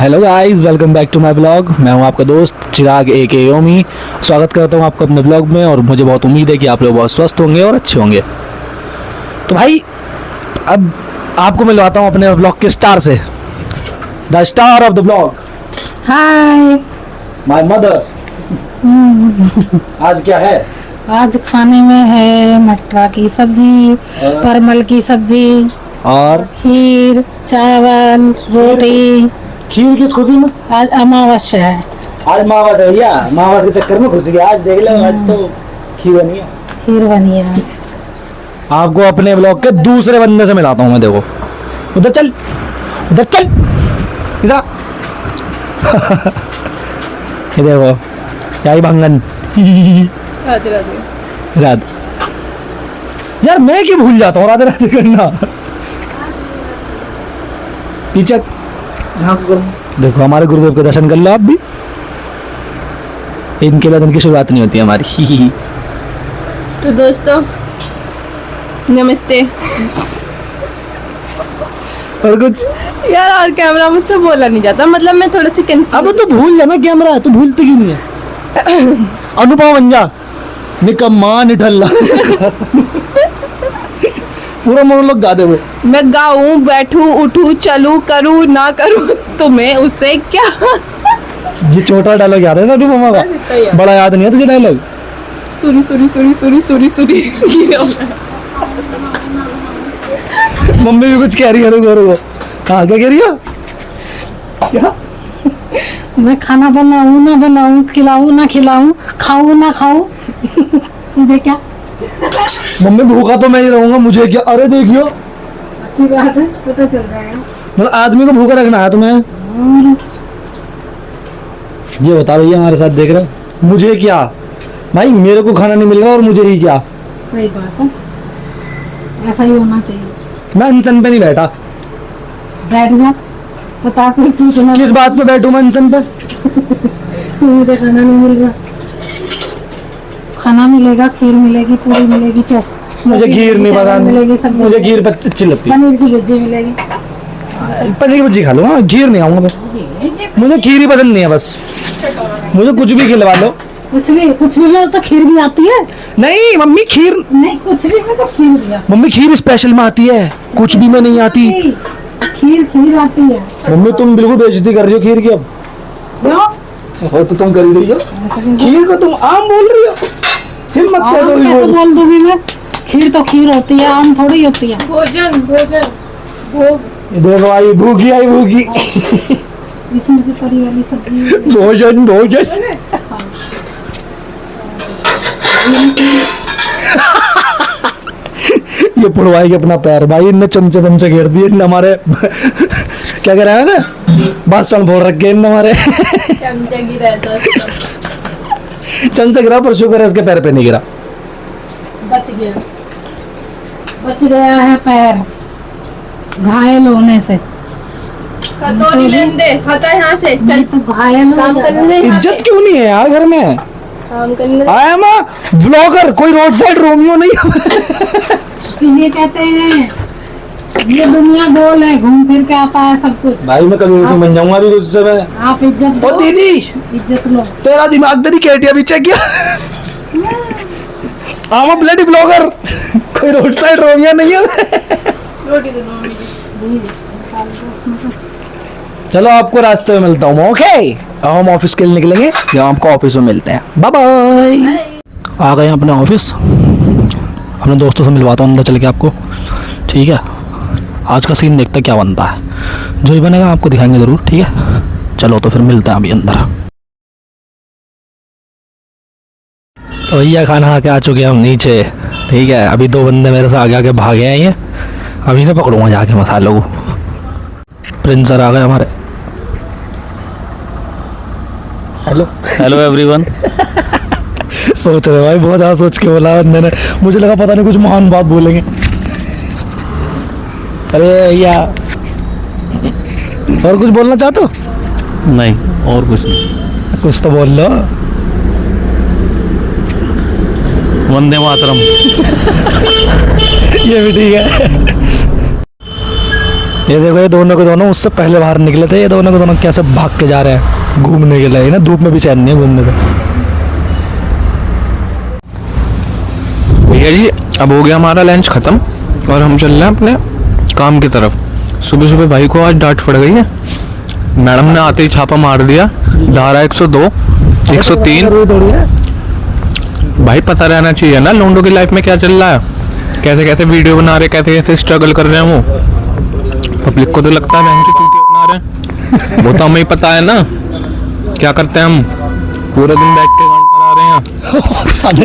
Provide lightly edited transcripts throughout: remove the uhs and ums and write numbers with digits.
Hello guys, welcome back to my blog. मैं हूं आपका दोस्त चिराग ए.के. योमी। स्वागत करता हूं आपको अपने ब्लॉग में और मुझे बहुत उम्मीद है कि आप लोग बहुत स्वस्थ होंगे और अच्छे होंगे। तो भाई अब आपको मिलवाता हूं अपने ब्लॉग के स्टार से, the star of the blog. Hi. My mother. आज क्या है? आज खाने में है मटर की सब्जी, परमल की सब्जी और खीर, चावल, रोटी। खीर किस खुशी में? आज अमावस्या है। आज अमावस है भैया, अमावस के चक्कर में घुस गया। आज देख लो, आज तो खीर बनी है। खीर बनी है आज। आपको अपने ब्लॉग के दूसरे बंदे से मिलाता हूँ मैं। देखो उधर चल, उधर चल, इधर आ। ये देखो क्या ही भंगन। राधे राधे। राधे। यार मैं क्यों भूल जाता हूँ राधे राधे करना। पीछे देखो, हमारे गुरुदेव के दर्शन कर लो आप भी। इनके बाद इनकी शुरुआत नहीं होती हमारी। तो दोस्तों नमस्ते। और कुछ यार और कैमरा मुझसे बोला नहीं जाता, मतलब मैं थोड़ा सी अब तो भूल जाना, कैमरा है तो भूलते क्यों नहीं है। अनुपमा बन जा, निकम्मा निठल्ला। पूरा मोनोलॉग गा दे वो। मैं गाऊं, बैठूं, उठूं, चलूं, करूं, ना करूं, तुम्हें उससे क्या। ये छोटा डायलॉग याद है अनुपमा का? इतना ही है। बड़ा याद नहीं है तुझे डायलॉग? सुरी सुरी सुरी सुरी सुरी सुरी। मम्मी भी कुछ कह रही है, रुको रुको। हाँ क्या कह रही है? क्या? मैं खाना बनाऊं ना बनाऊं, खिलाऊं ना खिलाऊं, खाऊं ना खाऊं। तुझे क्या? मम्मी भूखा तो मैं ही रहूंगा, मुझे क्या? अरे देखियो, अच्छी बात है, पता चल जाएगा। मतलब आदमी को भूखा रखना है तुम्हें। ये बता भैया, हमारे साथ देख रहे हो, मुझे क्या भाई? मेरे को खाना नहीं मिल रहा और मुझे ही क्या? सही बात है, ऐसा ही होना चाहिए। मैं अनशन पे नहीं बैठा। बैठ जा, पता फिर तू सुना। किस बात पे बैठूं मैं अनशन पे? मुझे खाना नहीं मिल रहा। खाना मिलेगा, खीर मिलेगी, पूरी मिलेगी, मुझे खीर नहीं मिलेगी, पता, सब्जी मुझे खीर मिलेगी, अच्छी लगती है। पनीर की भुर्जी मिलेगी। पनीर की भुर्जी खा लो, हाँ खीर नहीं खाऊंगा मैं। मुझे खीर ही पसंद नहीं है बस। मुझे कुछ भी खिलवा लो। कुछ भी में तो खीर भी आती है। नहीं मम्मी, खीर नहीं, कुछ भी में तो खीर भी आती मम्मी खीर स्पेशल में आती है, कुछ भी में नहीं आती। है। खीर आती है। मम्मी तुम बिल्कुल बेइज्जती कर रही हो खीर की। अब क्यों? हो तो तुम कर ही रही हो, खीर को तुम आम बोल रही हो। हिम्मत कैसे बोल दूंगी मैं? खीर तो खीर होती है, आम थोड़ी होती है। भोजन भोजन भोग। देखो आई भूखी, आई भूखी। इसमें से तरी वाली सब्जी। भोजन भोजन। ये पुड़वाई के अपना पैर भाई, इनने चमचे चमचे घेर दिए इनने हमारे। क्या कह रहा है ना, भाषण बोल रखे इनने हमारे। चमचा गिरा है तो चमचा गिरा पर शुक्र है इसके पैर पे नहीं गिरा। बच गया है पैर घायल होने से। कटोरी लेने दे, हटा यहाँ से चल। तो घायल हो काम जाएगा। करने दे, यहाँ इज्जत पे। क्यों नहीं है यार घर में? काम करने दे। आई एम अ व्लॉगर, कोई रोड साइड रोमियो नहीं है। इसीलिए कहते हैं ये दुनिया गोल है, घूम फिर के आता है सब कुछ। भाई मैं कभी उसे बन जाऊंगा अभी उससे मैं। आप इज्जत ओ दो, दीदी, इज्जत लो। तेरा दिमाग तेरी केटिया भी चेक किया। I am a bloody blogger, कोई रोड साइड रोमियो नहीं है। रोटी दे दो मुझे। चलो आपको रास्ते में मिलता हूँ, ओके? हम ऑफिस के लिए निकलेंगे, जब आपको ऑफिस में मिलते हैं। Bye bye. आ गए हैं अपने ऑफिस, अपने दोस्तों से मिलवाता हूँ अंदर चल के आपको, ठीक है? आज का सीन देखते क्या बनता है, जो भी बनेगा आपको दिखाएंगे ज़रूर, ठीक है? चलो तो फिर मिलते हैं अभी अंदर। तो भैया खाना खा के आ चुके हैं हम नीचे, ठीक है? अभी दो बंदे मेरे से आगे आगे भागे हैं, ये अभी ना पकड़ूंगा जाके मसालों को। प्रिंस सर आ गए हमारे। Hello hello everyone. सोच रहे भाई, बहुत ज़्यादा सोच के बोला बंदे ने, मुझे लगा पता नहीं कुछ महान बात बोलेंगे। अरे भैया, और कुछ बोलना चाहते हो? नहीं और कुछ नहीं, कुछ तो बोल लो। वंदे मातरम। ये भी ठीक है। ये देखो ये दोनों के दोनों उससे पहले बाहर निकले थे, ये दोनों के दोनों कैसे भाग के जा रहे हैं घूमने के लिए ना, धूप में भी चैन नहीं है घूमने से। भैया जी अब हो गया हमारा लंच ख़त्म और हम चल रहे हैं अपने काम की तरफ। सुबह सुबह भाई को आज डांट पड़ गई है, मैडम ने आते ही छापा मार दिया, धारा 102 103। भाई पता रहना चाहिए ना लोंडो की लाइफ में क्या चल रहा है, कैसे कैसे वीडियो बना रहे, कैसे कैसे स्ट्रगल कर रहे हैं वो। पब्लिक को तो लगता है बहन की चूतियां बना रहे हैं, वो तो हमें ही पता है ना क्या करते हैं हम, पूरे दिन बैठ के गांड मरा रहे हैं। साले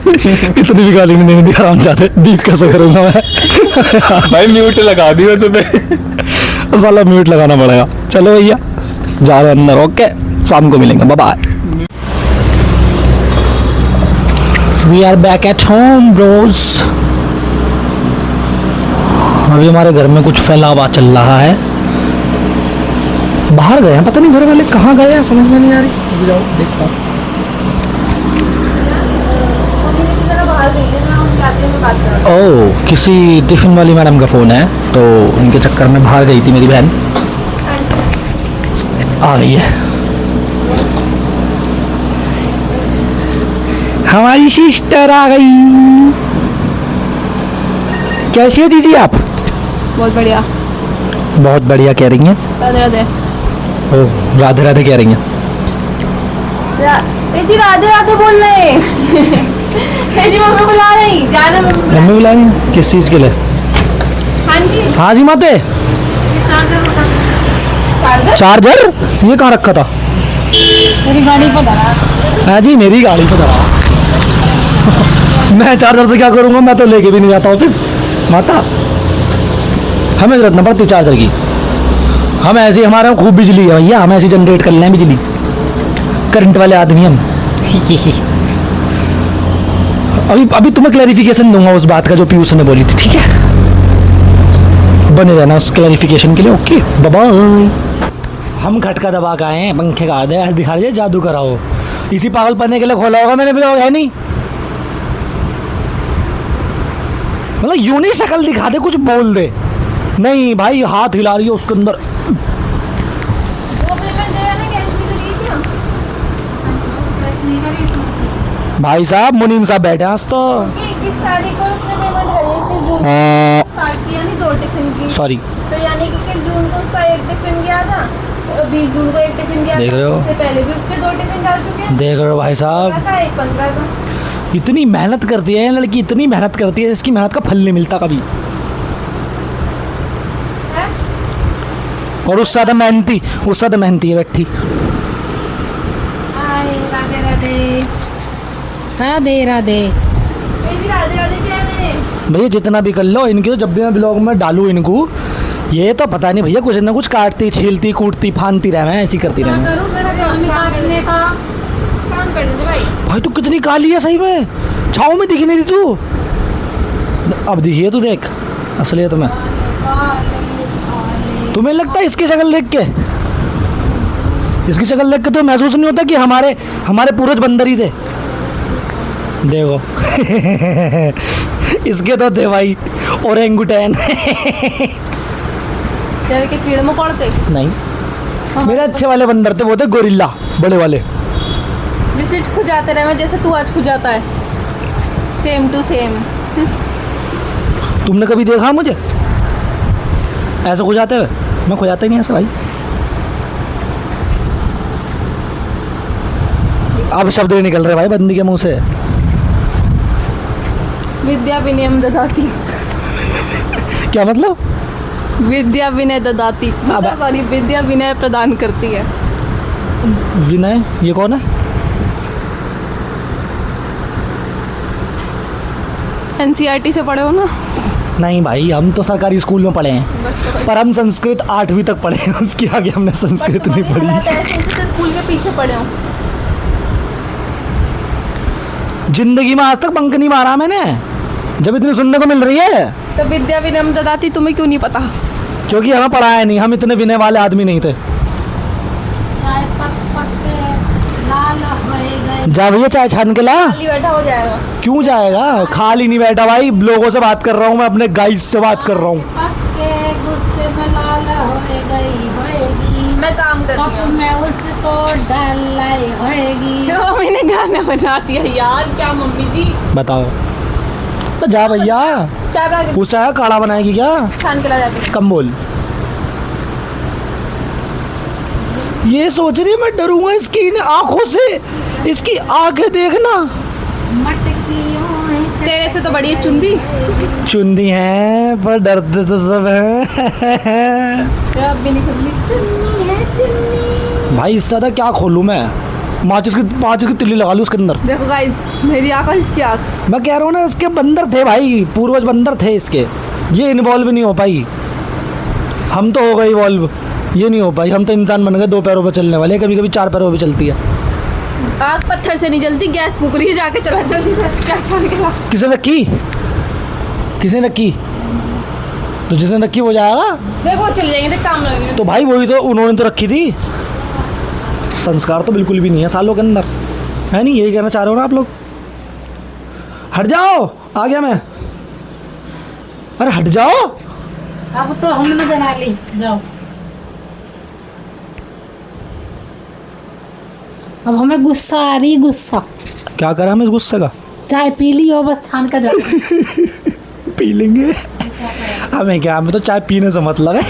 इतनी भी गाली नहीं दी आराम जाते, बीप कैसे करूँगा मैं। भाई म्यूट लगा दिया तुम्हें। साला म्यूट लगाना पड़ेगा। चलो भैया जा रहे हैं अंदर, ओके शाम को मिलेंगे, bye bye. We are back at home bros. अभी हमारे घर में कुछ फैलावा चल रहा है, बाहर गए हैं, पता नहीं घर वाले कहाँ गए हैं, समझ में नहीं आ रही। अभी जाओ देखता हूँ। ओह किसी टिफिन वाली मैडम का फ़ोन है, तो उनके चक्कर में बाहर गई थी मेरी बहन, आ गई है हमारी सिस्टर आ गई। कैसी हो जीजी आप? बहुत बढ़िया। बहुत बढ़िया कह रही हैं। राधे राधे। ओ राधे राधे कह रही हैं। जी राधे राधे बोल रहे हैं। जी मम्मी बुला रही, जाना मम्मी। मम्मी बुला रही हैं किस चीज़ के लिए? हाँ जी। हाँ जी माते। चार्जर चार्जर ये कहाँ रखा था? मेरी गाड़ी पर धरा। हाँ जी मेरी गाड़ी पर धरा। मैं चार्जर से क्या करूँगा, मैं तो लेके भी नहीं जाता ऑफिस माता, हमें जरूरत न पड़ती चार्जर की। हम ऐसे हमारे यहाँ खूब बिजली है भैया, हम ऐसे जनरेट कर लें बिजली, करंट वाले आदमी हम। अभी तुम्हें क्लैरिफिकेशन दूंगा उस बात का जो पीयूष ने बोली थी, ठीक है? बने रहना उस क्लैरिफिकेशन के लिए, ओके बाय बाय। हम खटका दबा के आए हैं, पंखे का दे दिखा दीजिए, जादू कराओ। इसी पागल पन्ने के लिए खोला होगा मैंने, है नहीं मतलब यूं नहीं शक्ल दिखा दे, कुछ बोल दे। नहीं भाई हाथ हिला रही है उसके अंदर। भाई साहब मुनीम साहब बैठे हैं आज तो। सॉरी तो यानी कि 21 जून को उसका एक टिफिन गया था, 20 जून को एक टिफिन गया देख रहे हो? उससे पहले भी उसके 2 टिफिन जा चुके हैं। देख रहे हो भाई साहब, एक 15 का। इतनी मेहनत करती है लड़की, इतनी मेहनत करती है, इसकी मेहनत का फल नहीं मिलता कभी। और उससे ज़्यादा मेहनती, उससे ज़्यादा मेहनती है व्यक्ति। राधे राधे। राधे राधे। राधे राधे क्या है? भैया जितना भी कर लो, इनकी तो जब भी मैं ब्लॉग में डालूँ इनको, ये तो पता नहीं भैया कुछ ना कुछ काटती, छीलती, कूटती, फानती रहे, ऐसी करती रहे। काटने का काम कर दे भाई। भाई तू कितनी काली है सही में, छाँव में दिखी नहीं रही तू। अब दिखी है तू, देख असलियत में। तुम्हें लगता है इसकी शक्ल देख के, इसकी शक्ल देख के तो महसूस नहीं होता कि हमारे पूर्वज बंदर ही थे? देखो इसके तो थे भाई ओरेंगुटैन। तेरे के कीड़े मकोड़े नहीं, मेरे अच्छे वाले बंदर थे, वो थे गोरिल्ला बड़े वाले। जैसे खुजाते रहे, जैसे तू आज खुजाता है, सेम टू सेम। तुमने कभी देखा मुझे ऐसे खुजाते हुए? मैं खुजाता ही नहीं ऐसे भाई। अब शब्द नहीं निकल रहे भाई बंदी के मुंह से। विद्या विनयम ददाती। क्या मतलब? विद्या विनय ददाती, मतलब वाली विद्या विनय प्रदान करती है। विनय ये कौन है? NCERT से पढ़े हो ना? नहीं भाई हम तो सरकारी स्कूल में पढ़े हैं, पर हम संस्कृत 8वीं तक पढ़े हैं, उसके आगे हमने संस्कृत नहीं पढ़ी। स्कूल के पीछे पढ़े हो? जिंदगी में आज तक बंक नहीं मारा मैंने, जब इतनी सुनने को मिल रही है। तो विद्या विनयम ददाती तुम्हें क्यों नहीं पता? क्योंकि हमें पढ़ाया नहीं, हम इतने विनय वाले आदमी नहीं थे। चाय पक के लाल हो गए। जा भैया चाय छान के ला। खाली बैठा हो जाएगा। क्यों जाएगा, खाली नहीं बैठा भाई, लोगों से बात कर रहा हूँ मैं, अपने गाइस से बात कर रहा हूँ। पक के गुस्से में लाल होएगी मैं काम कर रही कप हूँ। में उसको डालाई होएगी। तो मैंने गाना बना दिया यार, क्या मम्मी जी। बताओ। तो जा भैया, चाय बना के पूछा है काढ़ा बनाएगी क्या? छान के ला जाके। कम बोल। ये सोच रही है मैं डरूंगा इसकी इन आंखों से, इसकी आंखें देखना। मटकियों तेरे से तो बड़ी है चुंदी। चुंदी है पर डरते तो सब है। अब भी नहीं खुली। भाई इससे ज्यादा क्या खोलूं मैं? माचिस की तिल्ली लगा लूं उसके अंदर। देखो गाइस, मेरी आँख और इसकी आँख। मैं कह रहा हूँ ना, इसके बंदर थे भाई, पूर्वज बंदर थे इसके। ये इन्वॉल्व नहीं हो पाई, हम तो हो गए इवॉल्व, ये नहीं हो पाई। हम तो इंसान बन गए 2 पैरों पर चलने वाले, कभी कभी 4 पैरों पर भी चलती है। आग पत्थर से नहीं जलती, गैस फूक रही है, जाके चला जल्दी से चाय छान के ला। किसने रखी? किसने रखी? तो जिसने रखी वो जाएगा। देखो चले जाएंगे, देख काम लग रही तो भाई वही तो, उन्होंने तो रखी थी। संस्कार तो बिल्कुल भी नहीं है सालों के अंदर, है नहीं? यही कहना चाह रहे हो ना आप लोग? हट जाओ, आ गया मैं। अरे हट जाओ। अब तो हमने बना ली, जाओ। अब हमें गुस्सा आ रही, गुस्सा। क्या करा हम इस गुस्से का? चाय पी ली हो, बस छान कर जा। पी लेंगे, हमें क्या, हमें तो चाय पीने से मतलब है।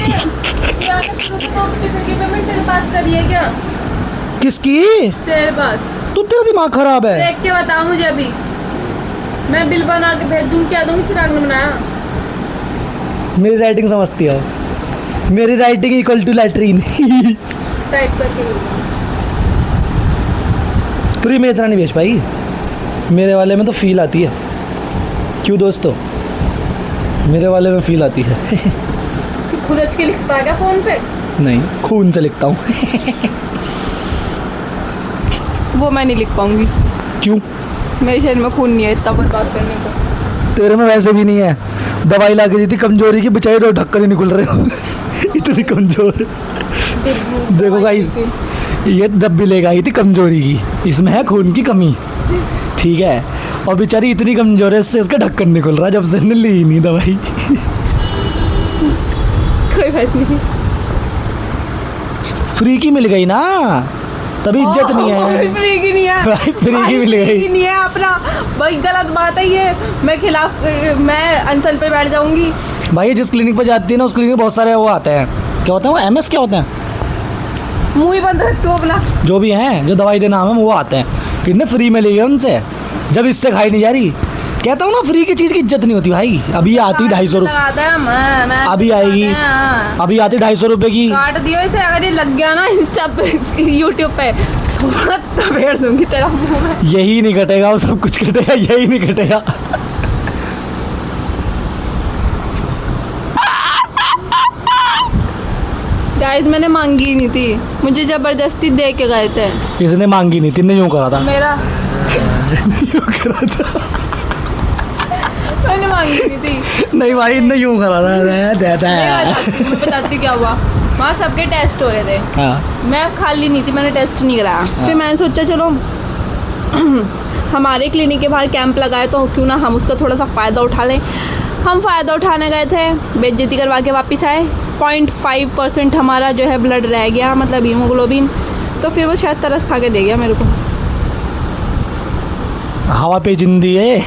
पेमेंट तेरे पास करी है क्या? किसकी? तेरे पास। तू, तेरा दिमाग खराब है। देख के बता मुझे अभी, मैं बिल बना के भेज दूँ। क्या दूँगी? चिराग ने बनाया। मेरी राइटिंग समझती है? मेरी writing equal to latrine. Type करके फ्री में इतना नहीं बेच पाई, मेरे वाले में तो फील आती है। क्यों दोस्तों? मेरे वाले में फील आती है। खुरच के लिखता है क्या फोन पे? नहीं, खून से लिखता हूँ। वो मैं नहीं लिख पाऊंगी, क्यों? मेरे शरीर में खून नहीं है इतना बर्बाद करने का। तेरे में वैसे भी नहीं है। दवाई ला के दी थी कमजोरी की, बेचारे ढक्कन ही निकल रहे हो। इतनी कमजोर। देखो गाइस, ये डब्बी लेके आई थी कमजोरी की, इसमें है खून की कमी, ठीक है? और बेचारी इतनी कमजोर है, इससे इसका ढक्कन निकल रहा है जब से ने ली ही नहीं दवाई। कोई बात नहीं, फ्री की मिल गई ना, तभी इज्जत नहीं है। फ्री की नहीं है भाई, फ्री की मिल फ्री गई। की नहीं है अपना। भाई गलत बात है ये, मैं खिलाफ, मैं अनशन पे बैठ जाऊंगी। भाई जिस क्लिनिक पर जाती है ना, उस क्लिनिक में बहुत सारे वो आते हैं, क्या होता है वो, MS क्या होते हैं, मुंह ही बंद रख तू अपना। जो भी हैं, जो दवाई देना हमें, वो आते हैं। कितने फ्री में ली है उनसे, जब इससे खाई नहीं जा रही। कहता हूँ ना, फ्री की चीज़ की इज्जत नहीं होती भाई। अभी आती 250 रुपये, लगाता है, मैं अभी आएगी, अभी आती 250 रुपये की। काट दियो इसे, अगर ये लग गया ना इंस्टा पे, यूट्यूब पे, तो मैं फेर दूंगी तेरा मुंह में। यही नहीं घटेगा, वो सब कुछ घटेगा, यही नहीं घटेगा। गाइस मैंने मांगी ही नहीं थी, मुझे जबरदस्ती दे के गए थे। इसने मांगी नहीं थी, ने यूँ करा था। मेरा यूँ करा था। मैंने मांगी नहीं थी। नहीं भाई, इनने यूँ करा था, देता है। मैं बताती हूँ क्या हुआ। वहाँ सबके टेस्ट हो रहे थे, हाँ, मैं खाली नहीं थी, मैंने टेस्ट नहीं कराया। फिर मैंने सोचा चलो हमारे क्लिनिक के बाहर कैंप लगाए तो क्यों ना हम उसका थोड़ा सा फ़ायदा उठा लें। हम फ़ायदा उठाने गए थे, बेइज्जती करवा के वापस आए। 0.5% हमारा जो है ब्लड रह गया, मतलब हीमोग्लोबिन। तो फिर वो शायद तरस खा के दे गया मेरे को। हवा पे जिंदी है।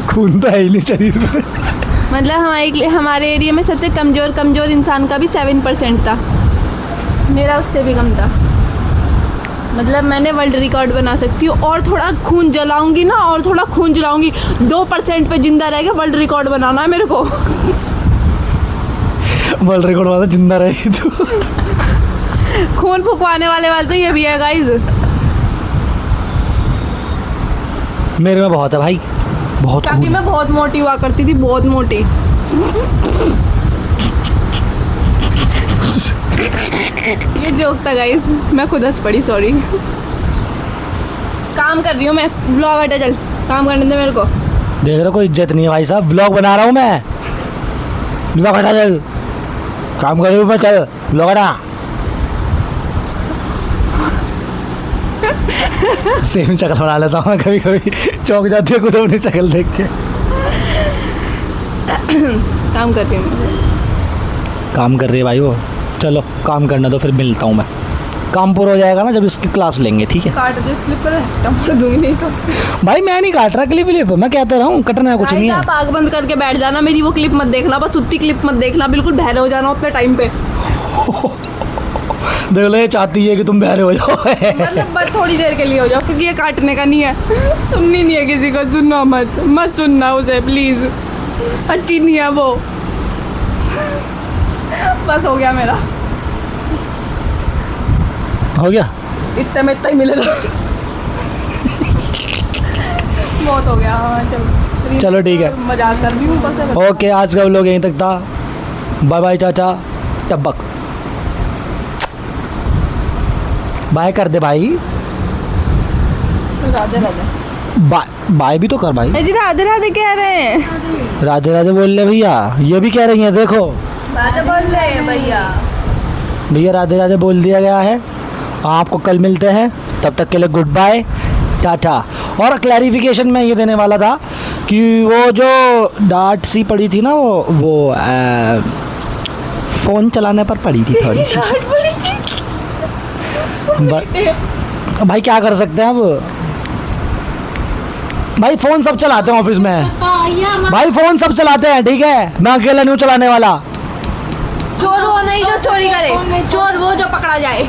खून तो है ही नहीं शरीर में। मतलब हमारे एरिया में सबसे कमज़ोर इंसान का भी 7% था, मेरा उससे भी कम था। मतलब मैंने वर्ल्ड रिकॉर्ड बना सकती हूँ, और थोड़ा खून जलाऊंगी ना, और थोड़ा खून जलाऊंगी, 2% पे जिंदा रह गया। वर्ल्ड रिकॉर्ड बनाना है मेरे को। वर्ल्ड रिकॉर्ड वाला जिंदा रहेगी तो। खून फुकवाने वाले तो ये भी है गाइज। मेरे में बहुत है भाई, बहुत काफी खून। मैं बहुत मोटी हुआ करती थी, बहुत मोटी। ये जोक था गाइस, मैं खुद हंस पड़ी, सॉरी। काम कर रही हूँ मैं, व्लॉग हटा, चल काम करने दे मेरे को। देख रहे हो, कोई इज्जत नहीं है भाई साहब। व्लॉग बना रहा हूँ मैं, व्लॉग हटा, चल काम कर रही हूँ मैं, चल व्लॉग हटा। सेम शक्ल बना लेता हूँ मैं, कभी कभी चौंक जाती है खुद अपनी शक्ल देख के। काम कर रही हूँ। काम कर रही है भाई वो। चलो काम करना तो फिर मिलता हूँ मैं। काम पूरा हो जाएगा ना जब इसकी क्लास लेंगे, ठीक है। काट दो इस क्लिप पर, टमाटर दूंगी नहीं तो। भाई मैं नहीं काट रहा क्लिप व्लिप, मैं कहता रहा हूँ कटना है कुछ नहीं है। आप आग बंद करके बैठ जाना, मेरी वो क्लिप मत देखना, बस उतनी क्लिप मत देखना, बिल्कुल बहरे हो जाना उतने टाइम पे। देख लो ये चाहती है कि तुम बहरे हो जाओ। मतलब बस थोड़ी देर के लिए हो जाओ, क्योंकि ये काटने का नहीं है। सुननी नहीं है किसी को, सुनना मत सुनना उसे प्लीज, अच्छी नहीं है वो। बस हो गया मेरा, हो गया इतने में इतना ही मिलेगा। बहुत हो गया। हाँ चलो चलो ठीक है। मजाक कर रही हूँ बस। ओके आज का व्लॉग यहीं तक था। बाय बाय चाचा, टब्बक बाय कर दे भाई। राधे राधे। बाय बाय भी तो कर भाई। जी राधे राधे कह रहे हैं। राधे राधे बोल रहे भैया, ये भी कह रही हैं देखो। राधे बोल रहे हैं भैया। भैया राधे राधे बोल दिया गया है। आपको कल मिलते हैं, तब तक के लिए गुड बाय टाटा। और क्लैरिफिकेशन मैं ये देने वाला था कि वो जो डांट सी पड़ी थी ना वो फ़ोन चलाने पर पड़ी थी थोड़ी सी। भाई क्या कर सकते हैं अब, भाई फ़ोन सब चलाते हैं ऑफिस में। भाई फ़ोन सब चलाते हैं, ठीक है, मैं अकेला नहीं चलाने वाला। चोर वो नहीं जो चोरी करे, चोर वो जो पकड़ा जाए।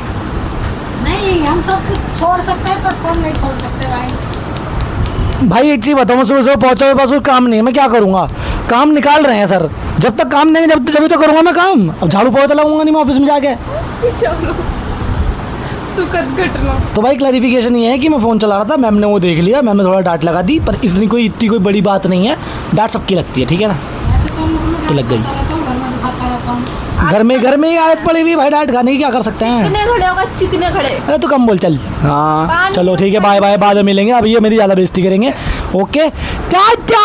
नहीं हम सब कुछ छोड़ सकते हैं पर फोन नहीं छोड़ सकते भाई। भाई एक चीज़ बताऊँ, सुबह सुबह पहुँचा मेरे पास कोई काम नहीं है, मैं क्या करूँगा। काम निकाल रहे हैं सर, जब तक काम नहीं जब जब तो करूँगा मैं काम। अब झाड़ू पोछा लगाऊंगा नहीं मैं ऑफिस में जाके। चलो तू कर घटना। तो भाई क्लैरिफिकेशन ये है कि मैं फ़ोन चला रहा था, मैम ने वो देख लिया, मैम ने थोड़ा डांट लगा दी, पर इसलिए कोई इतनी कोई बड़ी बात नहीं है। डांट सबकी लगती है, ठीक है ना। ऐसे तो मैं तो लग गई। खाता रहता हूँ, घर में दिखाता रहता हूँ। घर में ही आदत पड़ी हुई भाई डांट खाने की, क्या कर सकते हैं। कितने खड़े होगा, चिकने खड़े। अरे तो कम बोल चल। हाँ पानी चलो ठीक है, बाय बाय, बाद में मिलेंगे। अब ये मेरी ज़्यादा बेइज्जती करेंगे। ओके टाटा।